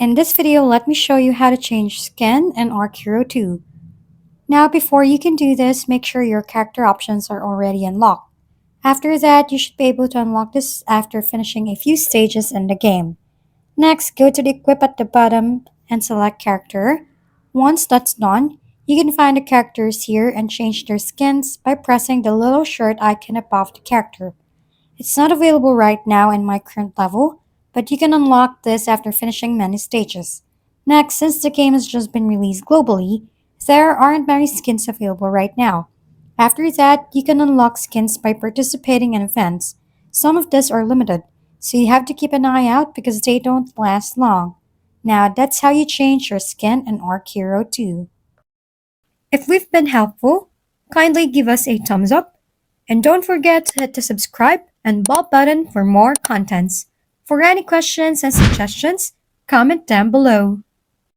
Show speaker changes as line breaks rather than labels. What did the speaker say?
In this video, let me show you how to change skin in Archero 2. Now, before you can do this, make sure your character options are already unlocked. After that, you should be able to unlock this after finishing a few stages in the game. Next, go to the equip at the bottom and select character. Once that's done, you can find the characters here and change their skins by pressing the little shirt icon above the character. It's not available right now in my current level, but you can unlock this after finishing many stages. Next, since the game has just been released globally, there aren't many skins available right now. After that, you can unlock skins by participating in events. Some of these are limited, so you have to keep an eye out because they don't last long. Now, that's how you change your skin in Arc Hero 2. If we've been helpful, kindly give us a thumbs up and don't forget to hit the subscribe and bell button for more contents. For any questions and suggestions, comment down below.